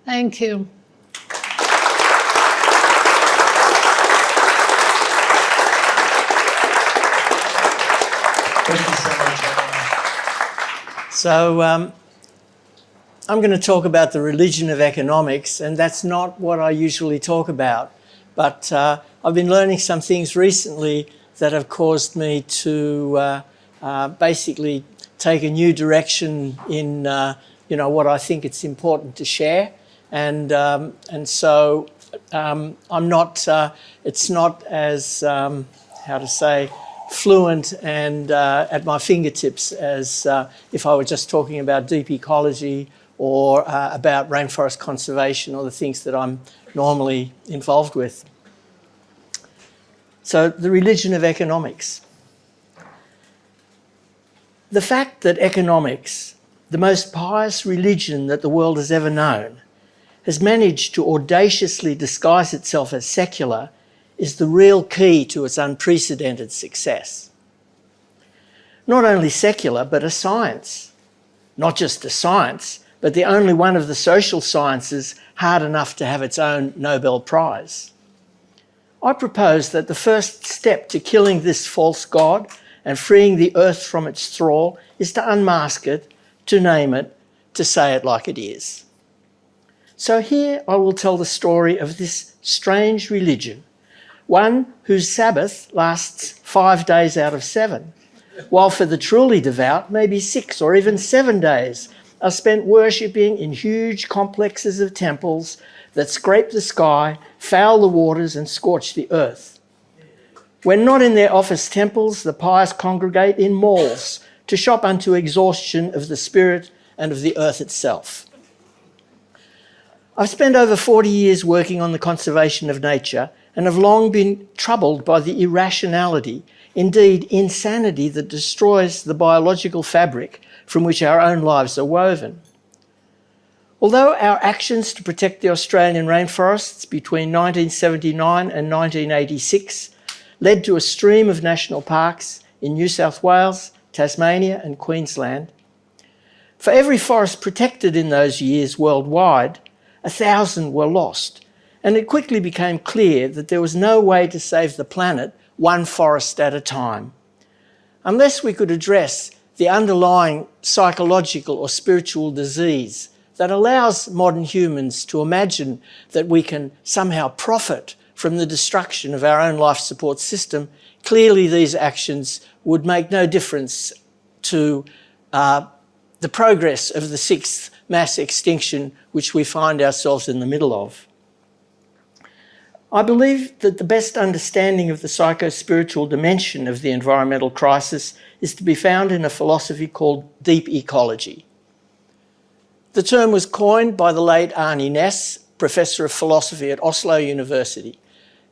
Thank you. Thank you so much, Helena. So I'm going to talk about the religion of economics, and that's not what I usually talk about. But I've been learning some things recently that have caused me to basically take a new direction in what I think it's important to share, and so I'm not. It's not as how to say, fluent and at my fingertips as if I were just talking about deep ecology or about rainforest conservation or the things that I'm normally involved with. So the religion of economics. The fact that economics, the most pious religion that the world has ever known, has managed to audaciously disguise itself as secular is the real key to its unprecedented success. Not only secular, but a science. Not just a science, but the only one of the social sciences hard enough to have its own Nobel Prize. I propose that the first step to killing this false god and freeing the earth from its thrall is to unmask it, to name it, to say it like it is. So here I will tell the story of this strange religion, one whose Sabbath lasts 5 days out of 7, while for the truly devout, maybe 6 or even 7 days are spent worshipping in huge complexes of temples that scrape the sky, foul the waters and scorch the earth. When not in their office temples, the pious congregate in malls to shop unto exhaustion of the spirit and of the earth itself. I've spent over 40 years working on the conservation of nature and have long been troubled by the irrationality, indeed insanity, that destroys the biological fabric from which our own lives are woven. Although our actions to protect the Australian rainforests between 1979 and 1986 led to a stream of national parks in New South Wales, Tasmania and Queensland, for every forest protected in those years worldwide, 1,000 were lost, and it quickly became clear that there was no way to save the planet one forest at a time. Unless we could address the underlying psychological or spiritual disease that allows modern humans to imagine that we can somehow profit from the destruction of our own life support system, clearly these actions would make no difference to the progress of the 6th mass extinction which we find ourselves in the middle of. I believe that the best understanding of the psycho-spiritual dimension of the environmental crisis is to be found in a philosophy called deep ecology. The term was coined by the late Arnie Ness, Professor of Philosophy at Oslo University,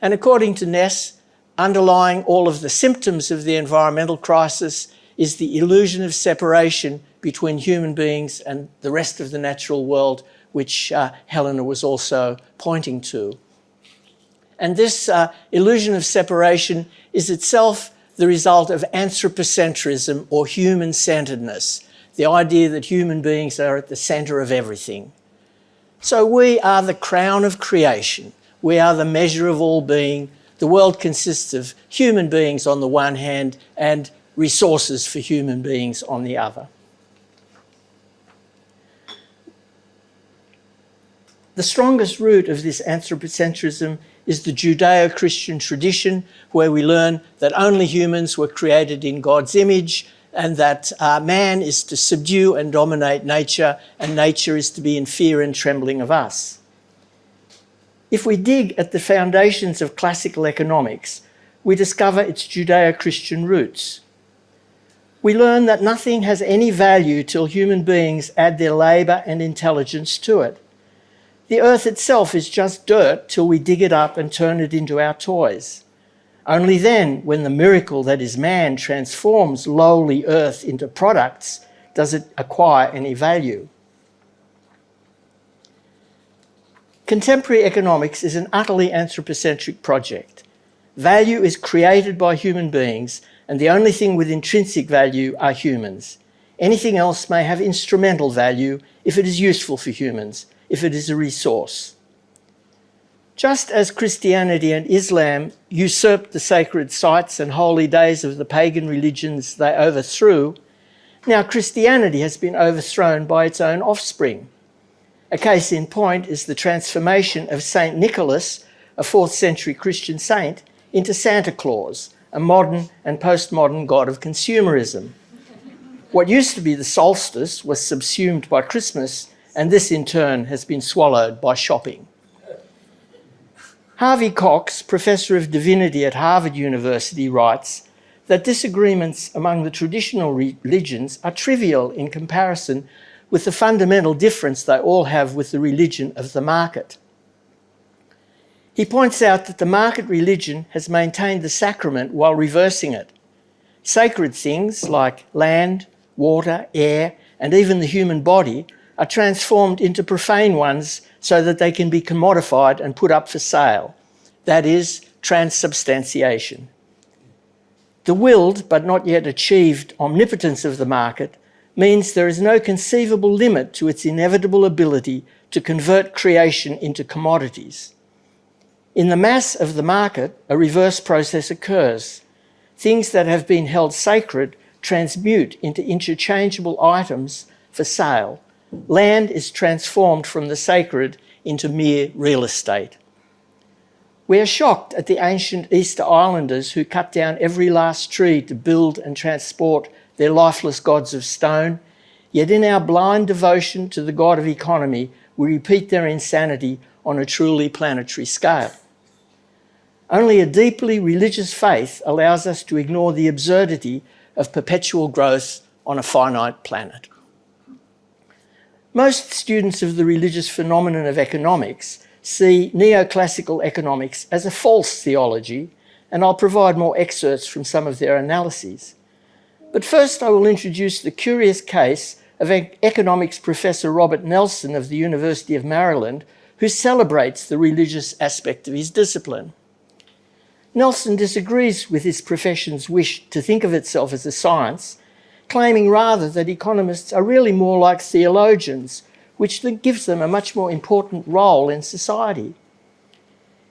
and according to Ness, underlying all of the symptoms of the environmental crisis is the illusion of separation between human beings and the rest of the natural world, which Helena was also pointing to. And this illusion of separation is itself the result of anthropocentrism or human-centeredness, the idea that human beings are at the centre of everything. So we are the crown of creation. We are the measure of all being. The world consists of human beings on the one hand and resources for human beings on the other. The strongest root of this anthropocentrism is the Judeo-Christian tradition, where we learn that only humans were created in God's image and that man is to subdue and dominate nature, and nature is to be in fear and trembling of us. If we dig at the foundations of classical economics, we discover its Judeo-Christian roots. We learn that nothing has any value till human beings add their labour and intelligence to it. The earth itself is just dirt till we dig it up and turn it into our toys. Only then, when the miracle that is man transforms lowly earth into products, does it acquire any value. Contemporary economics is an utterly anthropocentric project. Value is created by human beings, and the only thing with intrinsic value are humans. Anything else may have instrumental value if it is useful for humans. if it is a resource. Just as Christianity and Islam usurped the sacred sites and holy days of the pagan religions they overthrew, now Christianity has been overthrown by its own offspring. A case in point is the transformation of Saint Nicholas, a 4th century Christian saint, into Santa Claus, a modern and postmodern god of consumerism. What used to be the solstice was subsumed by Christmas, and this in turn has been swallowed by shopping. Harvey Cox, Professor of Divinity at Harvard University, writes that disagreements among the traditional religions are trivial in comparison with the fundamental difference they all have with the religion of the market. He points out that the market religion has maintained the sacrament while reversing it. Sacred things like land, water, air, and even the human body are transformed into profane ones so that they can be commodified and put up for sale. That is, transubstantiation. The willed but not yet achieved omnipotence of the market means there is no conceivable limit to its inevitable ability to convert creation into commodities. In the mass of the market, a reverse process occurs. Things that have been held sacred transmute into interchangeable items for sale. Land is transformed from the sacred into mere real estate. We are shocked at the ancient Easter Islanders who cut down every last tree to build and transport their lifeless gods of stone, yet in our blind devotion to the god of economy, we repeat their insanity on a truly planetary scale. Only a deeply religious faith allows us to ignore the absurdity of perpetual growth on a finite planet. Most students of the religious phenomenon of economics see neoclassical economics as a false theology, and I'll provide more excerpts from some of their analyses. But first I will introduce the curious case of economics professor Robert Nelson of the University of Maryland, who celebrates the religious aspect of his discipline. Nelson disagrees with his profession's wish to think of itself as a science, claiming rather that economists are really more like theologians, which gives them a much more important role in society.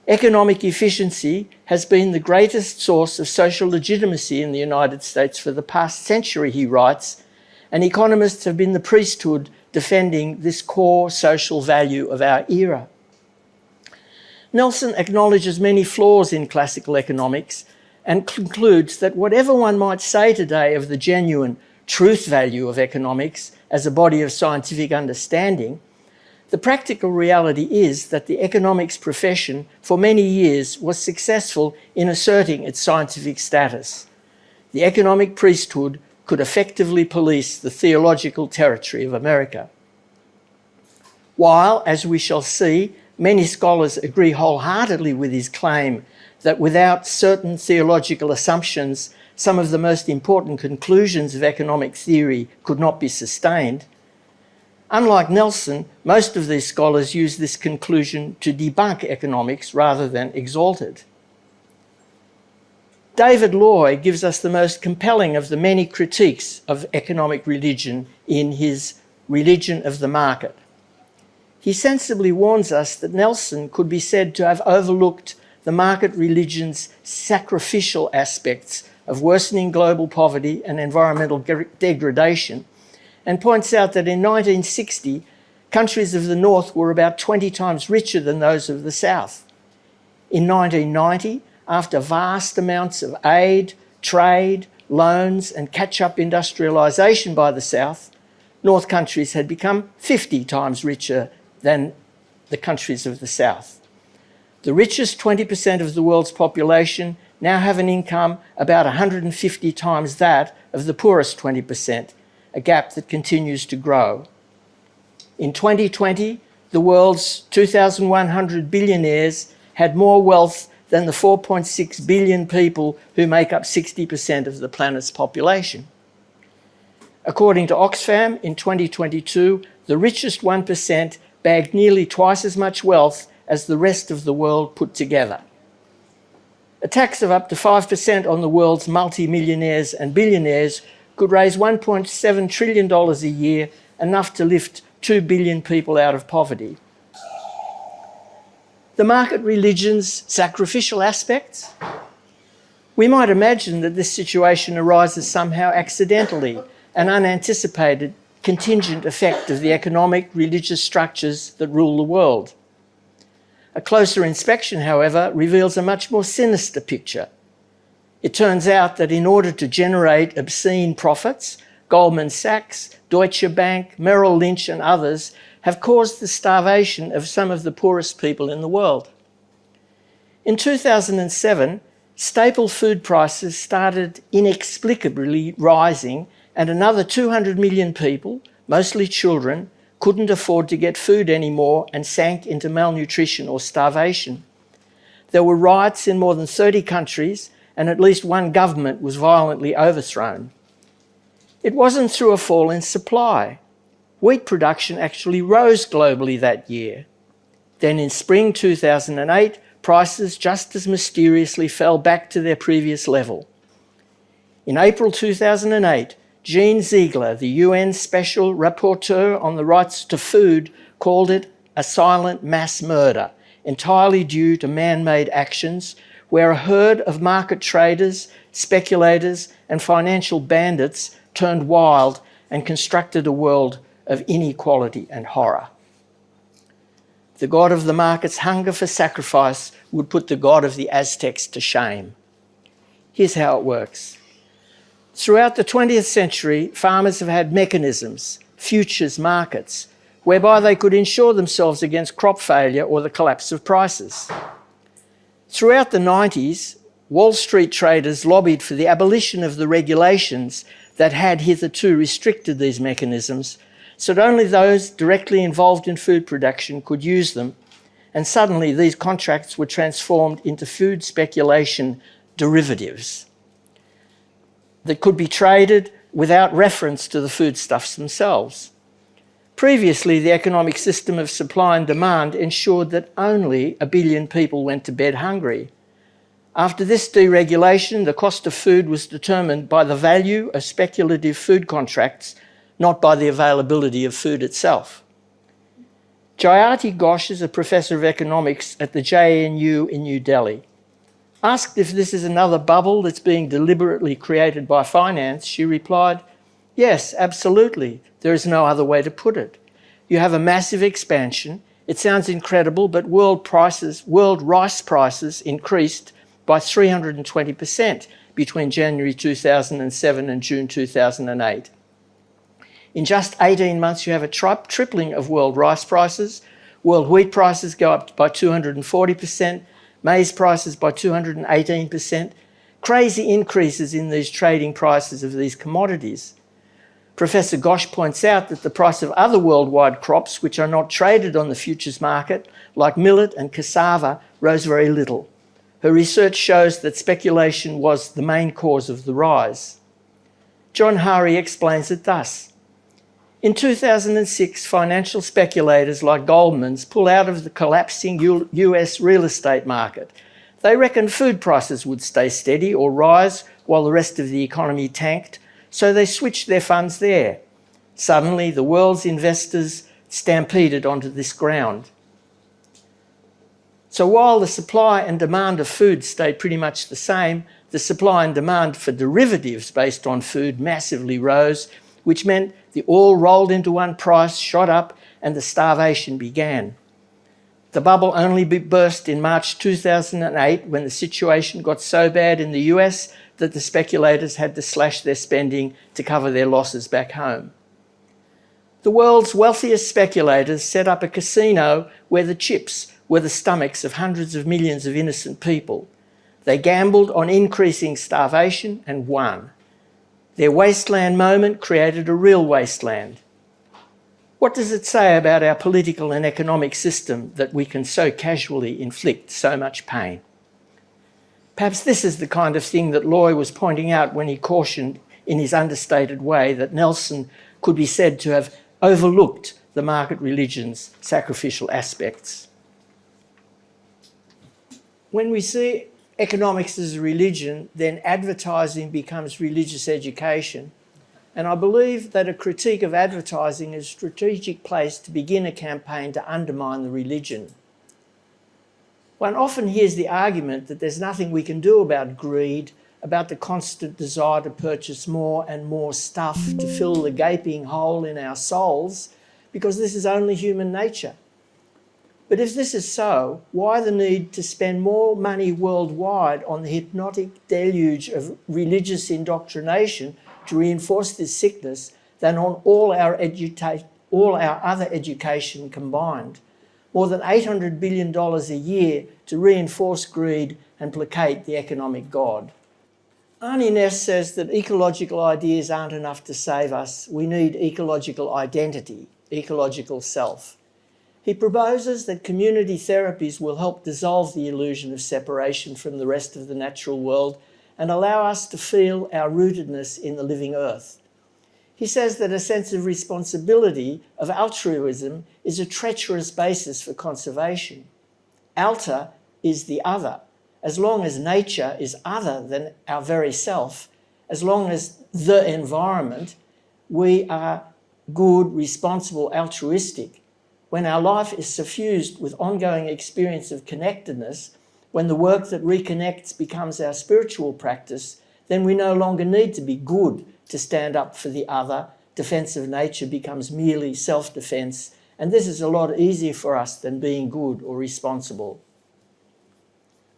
Economic efficiency has been the greatest source of social legitimacy in the United States for the past century, he writes, and economists have been the priesthood defending this core social value of our era. Nelson acknowledges many flaws in classical economics and concludes that whatever one might say today of the genuine truth value of economics as a body of scientific understanding, the practical reality is that the economics profession for many years was successful in asserting its scientific status. The economic priesthood could effectively police the theological territory of America. While, as we shall see, many scholars agree wholeheartedly with his claim that without certain theological assumptions, some of the most important conclusions of economic theory could not be sustained, unlike Nelson, most of these scholars use this conclusion to debunk economics rather than exalt it. David Loy gives us the most compelling of the many critiques of economic religion in his Religion of the Market. He sensibly warns us that Nelson could be said to have overlooked the market religion's sacrificial aspects of worsening global poverty and environmental degradation, and points out that in 1960, countries of the North were about 20 times richer than those of the South. In 1990, after vast amounts of aid, trade, loans, and catch-up industrialisation by the South, North countries had become 50 times richer than the countries of the South. The richest 20% of the world's population now have an income about 150 times that of the poorest 20%, a gap that continues to grow. In 2020, the world's 2,100 billionaires had more wealth than the 4.6 billion people who make up 60% of the planet's population. According to Oxfam, in 2022, the richest 1% bagged nearly twice as much wealth as the rest of the world put together. A tax of up to 5% on the world's multi-millionaires and billionaires could raise $1.7 trillion a year, enough to lift 2 billion people out of poverty. The market religion's sacrificial aspects? We might imagine that this situation arises somehow accidentally, an unanticipated contingent effect of the economic, religious structures that rule the world. A closer inspection, however, reveals a much more sinister picture. It turns out that in order to generate obscene profits, Goldman Sachs, Deutsche Bank, Merrill Lynch and others have caused the starvation of some of the poorest people in the world. In 2007, staple food prices started inexplicably rising, and another 200 million people, mostly children, couldn't afford to get food anymore and sank into malnutrition or starvation. There were riots in more than 30 countries, and at least one government was violently overthrown. It wasn't through a fall in supply. Wheat production actually rose globally that year. Then in spring 2008, prices just as mysteriously fell back to their previous level. In April 2008, Jean Ziegler, the UN Special Rapporteur on the Rights to Food, called it a silent mass murder, entirely due to man-made actions where a herd of market traders, speculators and financial bandits turned wild and constructed a world of inequality and horror. The god of the market's hunger for sacrifice would put the god of the Aztecs to shame. Here's how it works. Throughout the 20th century, farmers have had mechanisms, futures markets, whereby they could insure themselves against crop failure or the collapse of prices. Throughout the 90s, Wall Street traders lobbied for the abolition of the regulations that had hitherto restricted these mechanisms, so that only those directly involved in food production could use them, and suddenly these contracts were transformed into food speculation derivatives that could be traded without reference to the foodstuffs themselves. Previously, the economic system of supply and demand ensured that only 1 billion people went to bed hungry. After this deregulation, the cost of food was determined by the value of speculative food contracts, not by the availability of food itself. Jayati Ghosh is a professor of economics at the JNU in New Delhi. Asked if this is another bubble that's being deliberately created by finance, she replied, "Yes, absolutely. There is no other way to put it. You have a massive expansion. It sounds incredible, but world rice prices increased by 320% between January 2007 and June 2008. In just 18 months, you have a tripling of world rice prices. World wheat prices go up by 240%, maize prices by 218%. Crazy increases in these trading prices of these commodities. Professor Ghosh points out that the price of other worldwide crops, which are not traded on the futures market, like millet and cassava, rose very little. Her research shows that speculation was the main cause of the rise. John Hari explains it thus. In 2006, financial speculators like Goldman's pulled out of the collapsing US real estate market. They reckoned food prices would stay steady or rise while the rest of the economy tanked, so they switched their funds there. Suddenly, the world's investors stampeded onto this ground. So while the supply and demand of food stayed pretty much the same, the supply and demand for derivatives based on food massively rose, which meant the all rolled into one price, shot up, and the starvation began. The bubble only burst in March 2008 when the situation got so bad in the US that the speculators had to slash their spending to cover their losses back home. The world's wealthiest speculators set up a casino where the chips were the stomachs of hundreds of millions of innocent people. They gambled on increasing starvation and won. Their wasteland moment created a real wasteland. What does it say about our political and economic system that we can so casually inflict so much pain? Perhaps this is the kind of thing that Loy was pointing out when he cautioned in his understated way that Nelson could be said to have overlooked the market religion's sacrificial aspects. When we see economics as a religion, then advertising becomes religious education. And I believe that a critique of advertising is a strategic place to begin a campaign to undermine the religion. One often hears the argument that there's nothing we can do about greed, about the constant desire to purchase more and more stuff to fill the gaping hole in our souls, because this is only human nature. But if this is so, why the need to spend more money worldwide on the hypnotic deluge of religious indoctrination to reinforce this sickness than on all our other education combined? More than $800 billion a year to reinforce greed and placate the economic god. Arnie Ness says that ecological ideas aren't enough to save us. We need ecological identity, ecological self. He proposes that community therapies will help dissolve the illusion of separation from the rest of the natural world and allow us to feel our rootedness in the living earth. He says that a sense of responsibility, of altruism, is a treacherous basis for conservation. Alter is the other. As long as nature is other than our very self, as long as the environment, we are good, responsible, altruistic. When our life is suffused with ongoing experience of connectedness, when the work that reconnects becomes our spiritual practice, then we no longer need to be good to stand up for the other. Defensive nature becomes merely self-defense, and this is a lot easier for us than being good or responsible.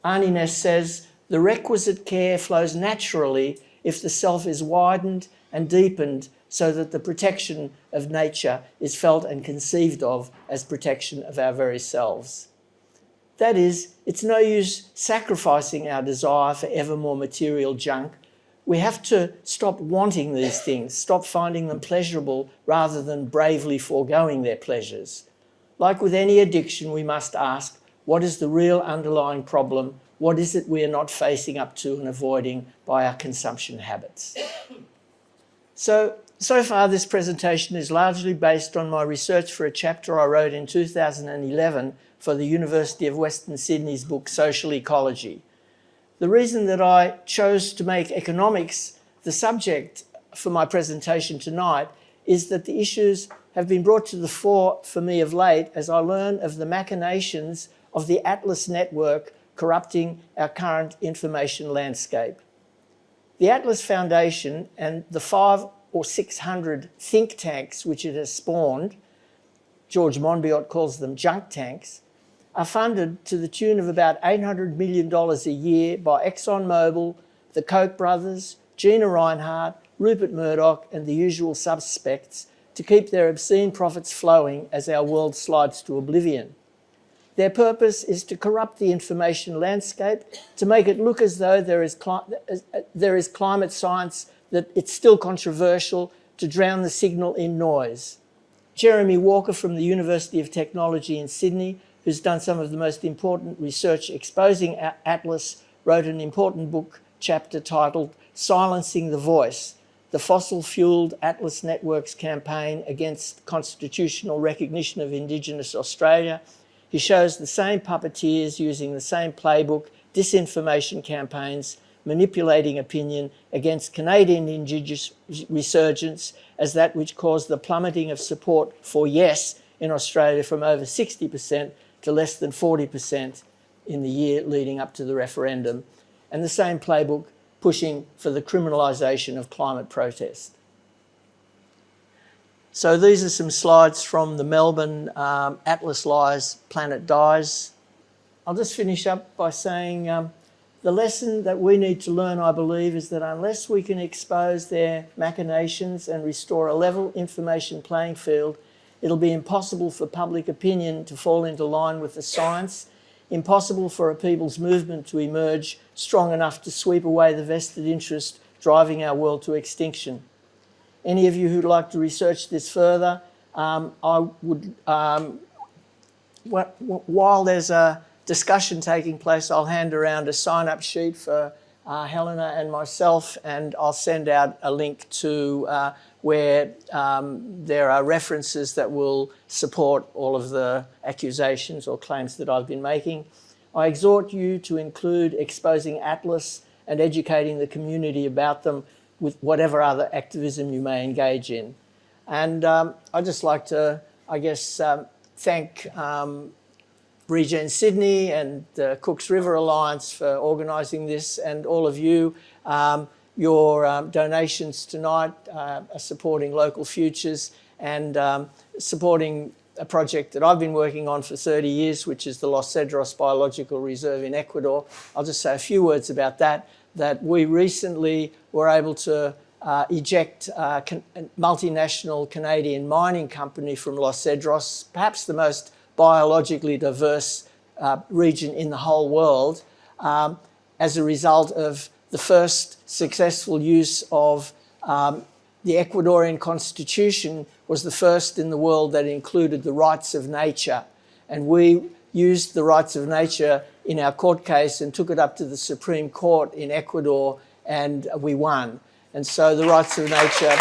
Arnie Ness says, the requisite care flows naturally if the self is widened and deepened so that the protection of nature is felt and conceived of as protection of our very selves. That is, it's no use sacrificing our desire for ever more material junk. We have to stop wanting these things, stop finding them pleasurable rather than bravely foregoing their pleasures. Like with any addiction, we must ask, what is the real underlying problem? What is it we are not facing up to and avoiding by our consumption habits? So far this presentation is largely based on my research for a chapter I wrote in 2011 for the University of Western Sydney's book Social Ecology. The reason that I chose to make economics the subject for my presentation tonight is that the issues have been brought to the fore for me of late as I learn of the machinations of the Atlas network corrupting our current information landscape. The Atlas Foundation and the 500 or 600 think tanks which it has spawned, George Monbiot calls them junk tanks, are funded to the tune of about $800 million a year by ExxonMobil, the Koch brothers, Gina Rinehart, Rupert Murdoch and the usual suspects to keep their obscene profits flowing as our world slides to oblivion. Their purpose is to corrupt the information landscape, to make it look as though there is climate science, that it's still controversial, to drown the signal in noise. Jeremy Walker from the University of Technology in Sydney, who's done some of the most important research exposing Atlas, wrote an important book chapter titled Silencing the Voice, the fossil-fueled Atlas Network's campaign against constitutional recognition of Indigenous Australia. He shows the same puppeteers using the same playbook, disinformation campaigns, manipulating opinion against Canadian Indigenous resurgence as that which caused the plummeting of support for yes in Australia from over 60% to less than 40% in the year leading up to the referendum, and the same playbook pushing for the criminalisation of climate protest. So these are some slides from the Melbourne Atlas Lies, Planet Dies. I'll just finish up by saying the lesson that we need to learn, I believe, is that unless we can expose their machinations and restore a level information playing field, it'll be impossible for public opinion to fall into line with the science, impossible for a people's movement to emerge strong enough to sweep away the vested interest driving our world to extinction. Any of you who'd like to research this further, while there's a discussion taking place, I'll hand around a sign-up sheet for Helena and myself, and I'll send out a link to where there are references that will support all of the accusations or claims that I've been making. I exhort you to include exposing Atlas and educating the community about them with whatever other activism you may engage in. And I'd just like to, I guess, thank Regen Sydney and the Cooks River Alliance for organising this, and all of you. Your donations tonight are supporting local futures and supporting a project that I've been working on for 30 years, which is the Los Cedros Biological Reserve in Ecuador. I'll just say a few words about that we recently were able to eject a multinational Canadian mining company from Los Cedros, perhaps the most biologically diverse region in the whole world, as a result of the first successful use of the Ecuadorian constitution was the first in the world that included the rights of nature. And we used the rights of nature in our court case and took it up to the Supreme Court in Ecuador, and we won. And so the rights of nature...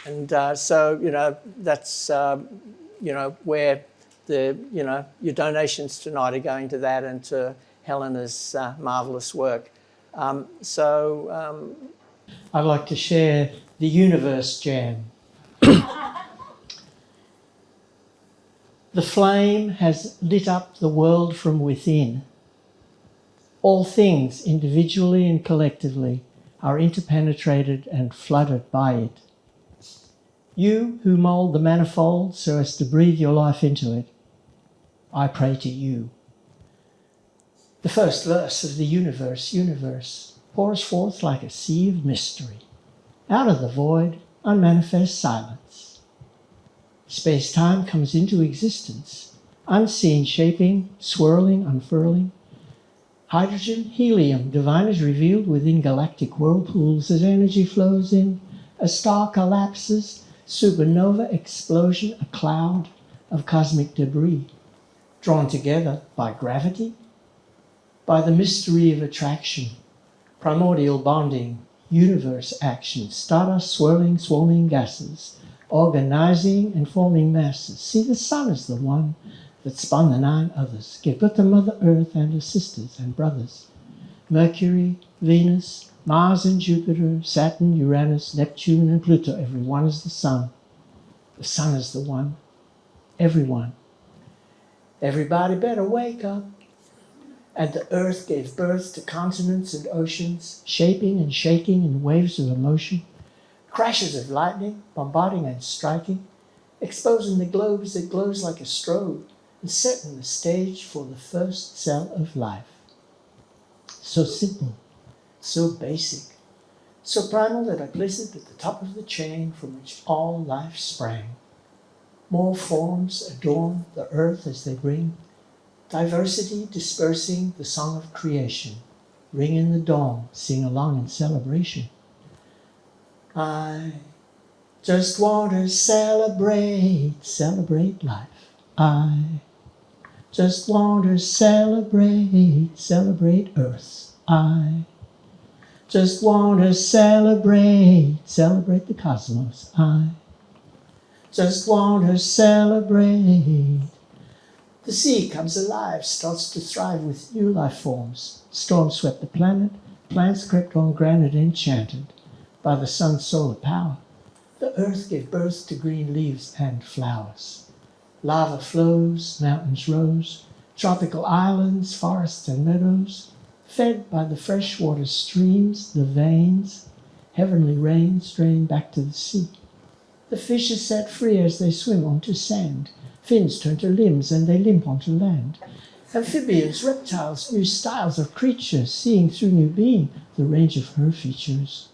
And so, you know, that's, you know, where the, you know, your donations tonight are going to that and to Helena's marvellous work. I'd like to share the Universe Jam. The flame has lit up the world from within. All things, individually and collectively, are interpenetrated and flooded by it. You who mould the manifold so as to breathe your life into it, I pray to you. The first verse of the universe pours forth like a sea of mystery. Out of the void, unmanifest silence. Space-time comes into existence, unseen shaping, swirling, unfurling. Hydrogen, helium, divine is revealed within galactic whirlpools as energy flows in. A star collapses, supernova explosion, a cloud of cosmic debris, drawn together by gravity, by the mystery of attraction, primordial bonding, universe action, stardust swirling, swarming gases, organizing and forming masses. See, the sun is the one that spun the 9 others, gave birth to Mother Earth and her sisters and brothers. Mercury, Venus, Mars and Jupiter, Saturn, Uranus, Neptune and Pluto, every one is the sun. The sun is the one, everyone. Everybody better wake up. And the earth gave birth to continents and oceans, shaping and shaking in waves of emotion, crashes of lightning, bombarding and striking, exposing the globe as it glows like a strobe, and setting the stage for the first cell of life. So simple, so basic, so primal that I place it at the top of the chain from which all life sprang. More forms adorn the earth as they bring diversity dispersing the song of creation. Ring in the dawn, sing along in celebration. I just want to celebrate life. I just want to celebrate Earth. I just want to celebrate the cosmos. I just want to celebrate. The sea comes alive, starts to thrive with new life forms. Storms swept the planet, plants crept on granite enchanted by the sun's solar power. The earth gave birth to green leaves and flowers. Lava flows, mountains rose, tropical islands, forests and meadows, fed by the freshwater streams, the veins, heavenly rains drain back to the sea. The fish are set free as they swim onto sand. Fins turn to limbs and they limp onto land. Amphibians, reptiles, new styles of creatures, seeing through new being the range of her features.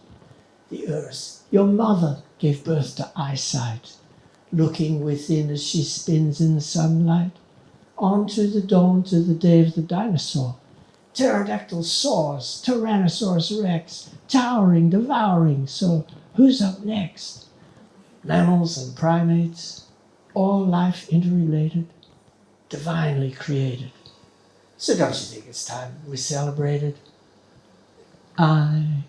The earth, your mother, gave birth to eyesight, looking within as she spins in the sunlight. On to the dawn, to the day of the dinosaur. Pterodactyl soars, Tyrannosaurus rex, towering, devouring. So who's up next? Mammals and primates, all life interrelated, divinely created. So don't you think it's time we celebrated? I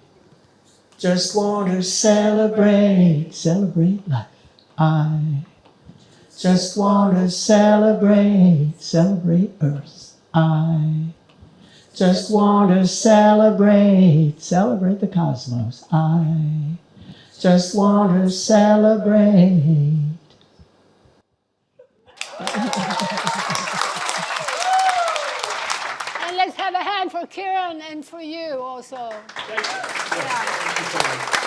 just want to celebrate life. I just want to celebrate Earth. I just want to celebrate the cosmos. I just want to celebrate hand for Kieran and for you also. Thank you so much.